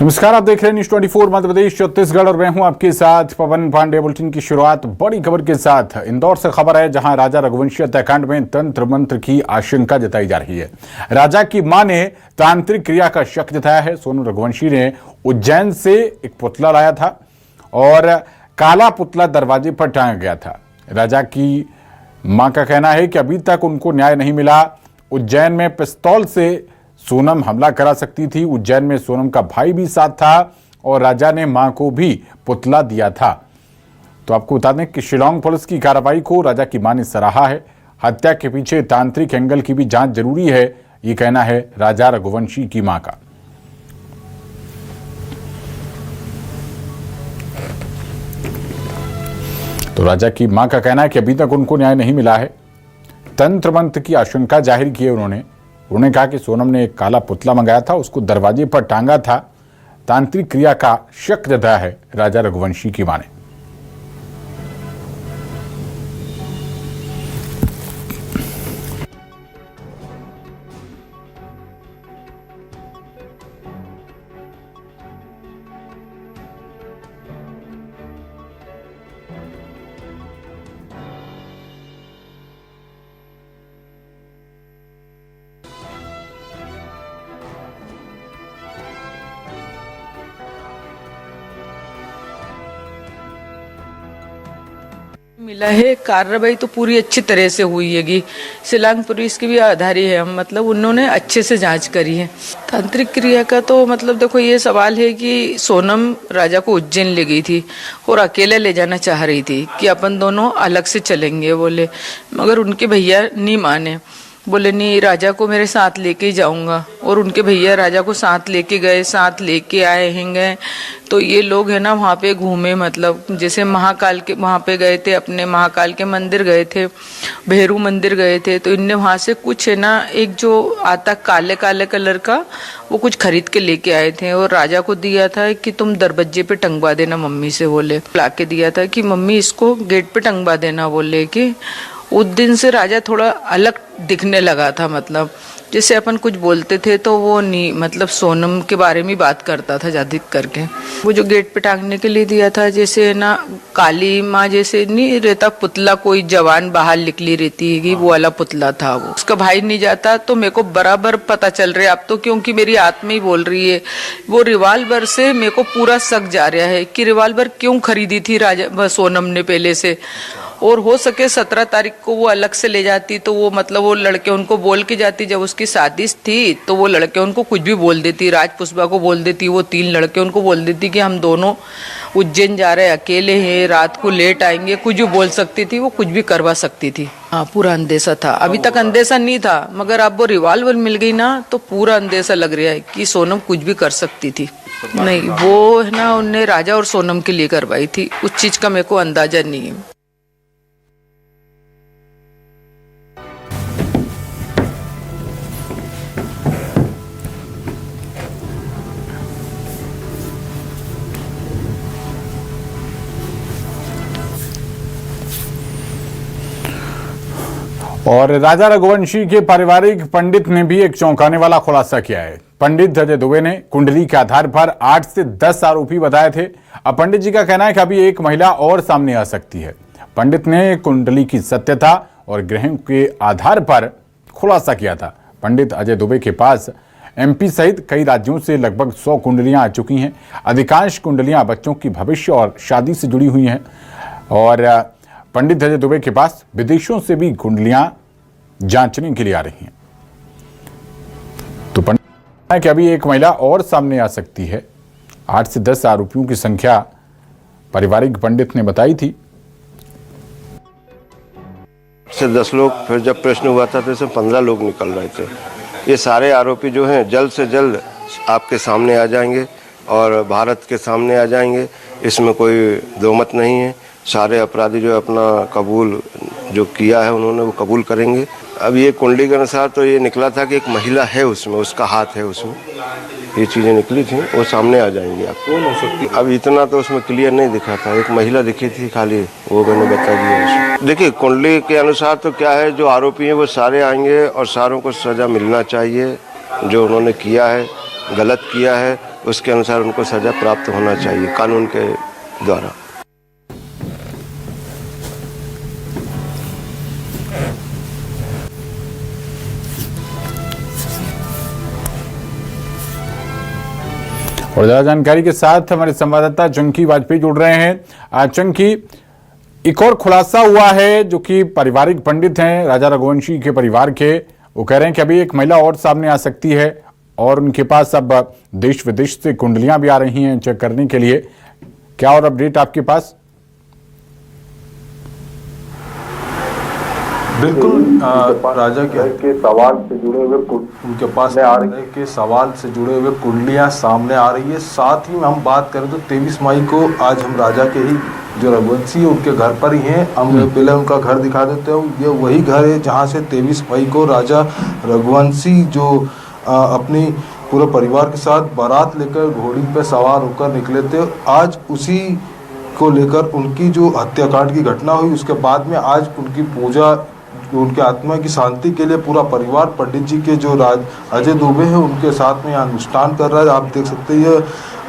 नमस्कार, आप देख रहे हैं न्यूज 24 मध्य प्रदेश छत्तीसगढ़ और मैं हूं आपके साथ पवन पांडे। बुलेटिन की शुरुआत बड़ी खबर के साथ इंदौर से खबर है, जहां राजा रघुवंशी हत्याकांड में तंत्र मंत्र की आशंका जताई जा रही है। राजा की मां ने तांत्रिक क्रिया का शक जताया है। सोनम रघुवंशी ने उज्जैन से एक पुतला लाया था और काला पुतला दरवाजे पर टांगा गया था। राजा की मां का कहना है कि अभी तक उनको न्याय नहीं मिला। उज्जैन में पिस्तौल से सोनम हमला करा सकती थी। उज्जैन में सोनम का भाई भी साथ था और राजा ने मां को भी पुतला दिया था। तो आपको बता दें कि शिलांग पुलिस की कार्रवाई को राजा की मां ने सराहा है। हत्या के पीछे तांत्रिक एंगल की भी जांच जरूरी है, ये कहना है राजा रघुवंशी की मां का। तो राजा की मां का कहना है कि अभी तक उनको न्याय नहीं मिला है। तंत्र मंत्र की आशंका जाहिर की है उन्होंने कहा कि सोनम ने एक काला पुतला मंगाया था, उसको दरवाजे पर टांगा था। तांत्रिक क्रिया का शक जताया है राजा रघुवंशी की मां ने। मिला है। कार्रवाई तो पूरी अच्छी तरह से हुई हैगी। शिलांग पुलिस की भी आधारी है, मतलब उन्होंने अच्छे से जांच करी है। तांत्रिक क्रिया का तो मतलब देखो, ये सवाल है कि सोनम राजा को उज्जैन ले गई थी और अकेले ले जाना चाह रही थी कि अपन दोनों अलग से चलेंगे बोले, मगर उनके भैया नहीं माने। बोले नहीं, राजा को मेरे साथ लेके ही जाऊंगा। और उनके भैया राजा को साथ लेके गए, साथ लेके आए हैं। तो ये लोग है ना वहाँ पे घूमे, मतलब जैसे महाकाल के वहाँ पे गए थे, अपने महाकाल के मंदिर गए थे, भैरू मंदिर गए थे। तो इनने वहाँ से कुछ है ना, एक जो आता काले काले कलर का, वो कुछ खरीद के लेके आए थे और राजा को दिया था कि तुम दरवाजे पे टंगवा देना मम्मी से, बोले ला के दिया था कि मम्मी इसको गेट पे टंगवा देना। बोले कि उस दिन से राजा थोड़ा अलग दिखने लगा था, मतलब जैसे अपन कुछ बोलते थे तो वो नहीं, मतलब सोनम के बारे में बात करता था ज्यादा करके। वो जो गेट पे टांगने के लिए दिया था, जैसे ना काली माँ जैसे नहीं रहता पुतला, कोई जवान बाहर निकली रहती है, वो वाला पुतला था। वो उसका भाई नहीं जाता, तो मेरे को बराबर पता चल रहा है अब तो, क्योंकि मेरी आत्मा ही बोल रही है। वो रिवाल्वर से मेरे को पूरा शक जा रहा है कि रिवाल्वर क्यों खरीदी थी राजा सोनम ने पहले से। और हो सके 17 तारीख को वो अलग से ले जाती, तो वो मतलब वो लड़के उनको बोल के जाती, जब उसकी शादी थी तो वो लड़के उनको कुछ भी बोल देती, राजपुष्पा को बोल देती, वो 3 लड़के उनको बोल देती कि हम दोनों उज्जैन जा रहे हैं, अकेले हैं, रात को लेट आएंगे, कुछ भी बोल सकती थी, वो कुछ भी करवा सकती थी। हाँ, पूरा अंदेशा था। अभी तक अंदेशा नहीं था, मगर अब वो रिवाल्वर मिल गई ना तो पूरा अंदेशा लग रहा है कि सोनम कुछ भी कर सकती थी। नहीं, वो है ना उनने राजा और सोनम के लिए करवाई थी, उस चीज का मेरे को अंदाजा नहीं है। और राजा रघुवंशी के पारिवारिक पंडित ने भी एक चौंकाने वाला खुलासा किया है। पंडित अजय दुबे ने कुंडली के आधार पर 8 से 10 आरोपी बताए थे। अब पंडित जी का कहना है कि अभी एक महिला और सामने आ सकती है। पंडित ने कुंडली की सत्यता और ग्रहों के आधार पर खुलासा किया था। पंडित अजय दुबे के पास एमपी सहित कई राज्यों से लगभग 100 कुंडलियां आ चुकी हैं। अधिकांश कुंडलियां बच्चों की भविष्य और शादी से जुड़ी हुई हैं और पंडित अजय दुबे के पास विदेशों से भी कुंडलियां जांचने के लिए आ रही हैं। तो पंडित है कि अभी एक महिला और सामने आ सकती है। 8 से 10 आरोपियों की संख्या पारिवारिक पंडित ने बताई थी। से 10 लोग, फिर जब प्रश्न हुआ था तो इसमें 15 लोग निकल रहे थे। ये सारे आरोपी जो हैं जल्द से जल्द आपके सामने आ जाएंगे और भारत के सामने आ जाएंगे, इसमें कोई दो मत नहीं है। सारे अपराधी जो अपना कबूल जो किया है उन्होंने वो कबूल करेंगे। अब ये कुंडली के अनुसार तो ये निकला था कि एक महिला है उसमें, उसका हाथ है उसमें, ये चीज़ें निकली थी, वो सामने आ जाएंगी। आप कौन हो सकती? अब इतना तो उसमें क्लियर नहीं दिखा था, एक महिला दिखी थी खाली, वो मैंने बता दिया। देखिए कुंडली के अनुसार तो क्या है, जो आरोपी हैं वो सारे आएंगे और सारों को सज़ा मिलना चाहिए। जो उन्होंने किया है, गलत किया है, उसके अनुसार उनको सज़ा प्राप्त होना चाहिए कानून के द्वारा। और ज़्यादा जानकारी के साथ हमारे संवाददाता चंकी वाजपेयी जुड़ रहे हैं। चंकी, एक और खुलासा हुआ है जो कि पारिवारिक पंडित हैं राजा रघुवंशी के परिवार के, वो कह रहे हैं कि अभी एक महिला और सामने आ सकती है और उनके पास अब देश विदेश से कुंडलियां भी आ रही हैं चेक करने के लिए। क्या और अपडेट आपके पास? बिल्कुल, राजा के सवाल से जुड़े हुए उनके पास के सवाल से जुड़े हुए कुंडलियां सामने आ रही है। साथ ही हम बात करें तो 23 मई को आज हम राजा के ही जो रघुवंशी उनके घर पर ही हैं। हम पहले उनका घर दिखा देते हैं। ये वही घर है जहां से 23 मई को राजा रघुवंशी जो अपनी पूरे परिवार के साथ बारात लेकर घोड़ी पर सवार होकर निकले थे, आज उसी को लेकर उनकी जो हत्याकांड की घटना हुई उसके बाद में आज उनकी पूजा, उनके आत्मा की शांति के लिए पूरा परिवार पंडित जी के जो अजय दुबे हैं उनके साथ में अनुष्ठान कर रहा है। आप देख सकते हैं ये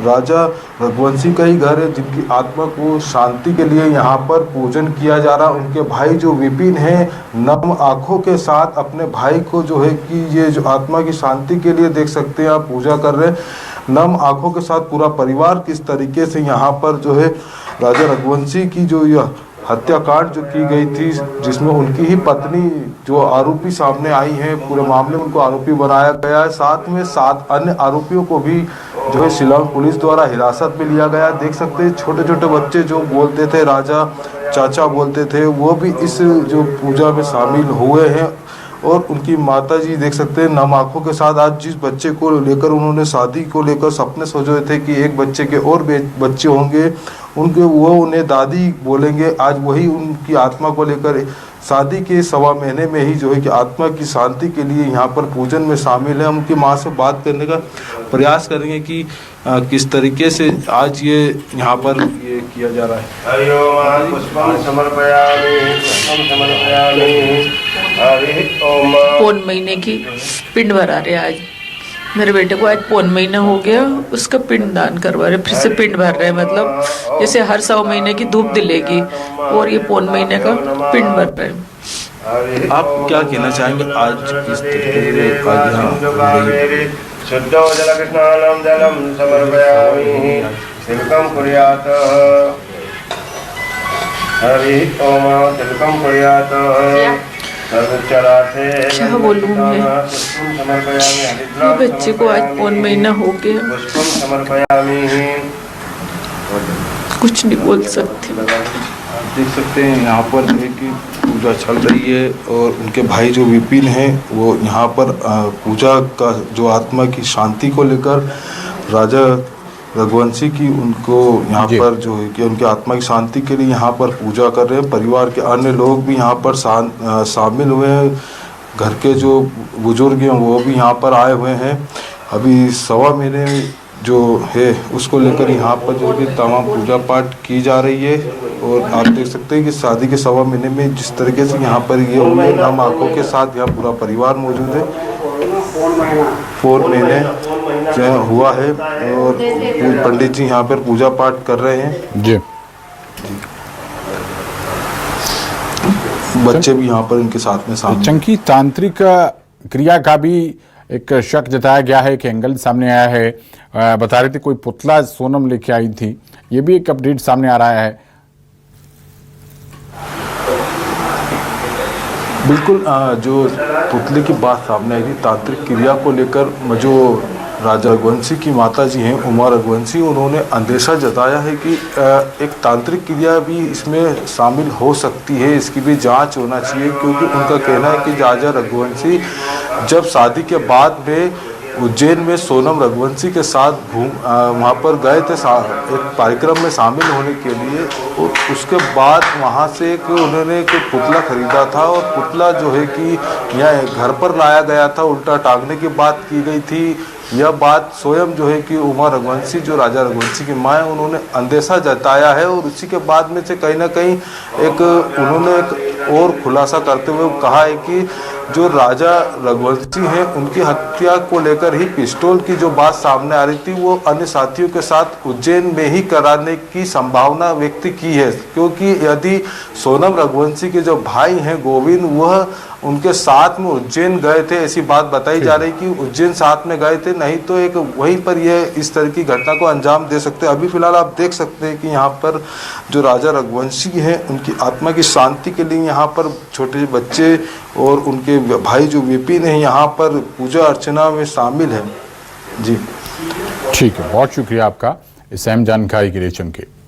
राजा रघुवंशी का ही घर है जिनकी आत्मा को शांति के लिए यहाँ पर पूजन किया जा रहा है। उनके भाई जो विपिन है नम आंखों के साथ अपने भाई को जो है कि ये जो आत्मा की शांति के लिए देख सकते हैं आप पूजा कर रहे हैं। नम आंखों के साथ पूरा परिवार किस तरीके से यहाँ पर जो है राजा रघुवंशी की जो यह हत्याकांड जो की गई थी जिसमें उनकी ही पत्नी जो आरोपी सामने आई है, पूरे मामले में उनको आरोपी बनाया गया है। साथ में 7 अन्य आरोपियों को भी जो है शिलांग पुलिस द्वारा हिरासत में लिया गया। देख सकते हैं छोटे छोटे बच्चे जो बोलते थे राजा चाचा बोलते थे वो भी इस जो पूजा में शामिल हुए हैं। और उनकी माता जी देख सकते हैं नम आंखों के साथ आज जिस बच्चे को लेकर उन्होंने शादी को लेकर सपने सोचे थे कि एक बच्चे के और बच्चे होंगे, उनके वो उन्हें दादी बोलेंगे, आज वही उनकी आत्मा को लेकर शादी के 1.25 महीने में ही जो है कि आत्मा की शांति के लिए यहाँ पर पूजन में शामिल है। हम उनकी माँ से बात करने का प्रयास करेंगे कि किस तरीके से आज ये यहाँ पर ये किया जा रहा है। पौन महीने की पिंड भरा रहे आज मेरे बेटे को, आज पौन महीना हो गया उसका पिंड दान करवा रहे, फिर से पिंड भर रहे, मतलब जैसे हर 100 महीने की धूप दिलेगी और ये पौन महीने का पिंड भर रहे हैं। आप क्या कहना चाहेंगे आज किस तरीके से शुद्धो जल कृष्णानम जलम समर्पयामि तिलकम कुर्यात हरि ओम तिलकम कुर्यात क्या बोलूँ मैं, ये बच्चे को आज पौन महीना हो गया, कुछ नहीं बोल सकती। देख सकते हैं यहाँ पर एक पूजा चल रही है और उनके भाई जो विपिन हैं वो यहाँ पर पूजा का जो आत्मा की शांति को लेकर राजा रघुवंशी की उनको यहाँ पर जो है कि उनके आत्मा की शांति के लिए यहाँ पर पूजा कर रहे हैं। परिवार के अन्य लोग भी यहाँ पर शामिल हुए हैं, घर के जो बुजुर्ग हैं वो भी यहाँ पर आए हुए हैं। अभी 1.25 महीने जो है उसको लेकर यहाँ पर जो कि तमाम पूजा पाठ की जा रही है। और आप देख सकते हैं कि शादी के 1.25 महीने में जिस तरीके से यहाँ पर ये हुए नम आंखों के साथ यहाँ पूरा परिवार मौजूद है। 4 महीने जो हुआ है और पंडित जी यहाँ पर पूजा पाठ कर रहे हैं जी। बच्चे भी यहाँ पर इनके साथ में शामिल। चंकी, तांत्रिक क्रिया का भी एक शक जताया गया है कि एंगल सामने आया है। बता रहे थे कोई पुतला सोनम लेके आई थी, ये भी एक अपडेट सामने आ रहा है। बिल्कुल, जो पुतले की बात सामने आई थी तांत्रिक क्रिया को लेकर जो राजा रघुवंशी की माता जी हैं उमा रघुवंशी, उन्होंने अंदेशा जताया है कि एक तांत्रिक क्रिया भी इसमें शामिल हो सकती है, इसकी भी जांच होना चाहिए। क्योंकि उनका कहना है कि राजा रघुवंशी जब शादी के बाद में उज्जैन में सोनम रघुवंशी के साथ वहाँ पर गए थे एक कार्यक्रम में शामिल होने के लिए, और उसके बाद वहाँ से उन्होंने एक पुतला खरीदा था और पुतला जो है कि यहाँ घर पर लाया गया था, उल्टा टांगने की बात की गई थी। यह बात स्वयं जो है कि उमा रघुवंशी जो राजा रघुवंशी की माँ है उन्होंने अंदेशा जताया है। और उसी के बाद में से कहीं ना कहीं एक उन्होंने एक और खुलासा करते हुए कहा है कि जो राजा रघुवंशी हैं उनकी हत्या को लेकर ही पिस्तौल की जो बात सामने आ रही थी वो अन्य साथियों के साथ उज्जैन में ही कराने की संभावना व्यक्त की है, क्योंकि यदि सोनम रघुवंशी के जो भाई हैं गोविंद वह उनके साथ में उज्जैन गए थे, ऐसी बात बताई जा रही कि उज्जैन साथ में गए थे, नहीं तो एक वहीं पर यह इस तरह की घटना को अंजाम दे सकते। अभी फिलहाल आप देख सकते हैं कि यहाँ पर जो राजा रघुवंशी हैं उनकी आत्मा की शांति के लिए यहाँ पर छोटे बच्चे और उनके भाई जो विपिन हैं यहाँ पर पूजा अर्चना में शामिल हैं। जी ठीक है, बहुत शुक्रिया आपका इस अहम जानकारी के लिए चमके।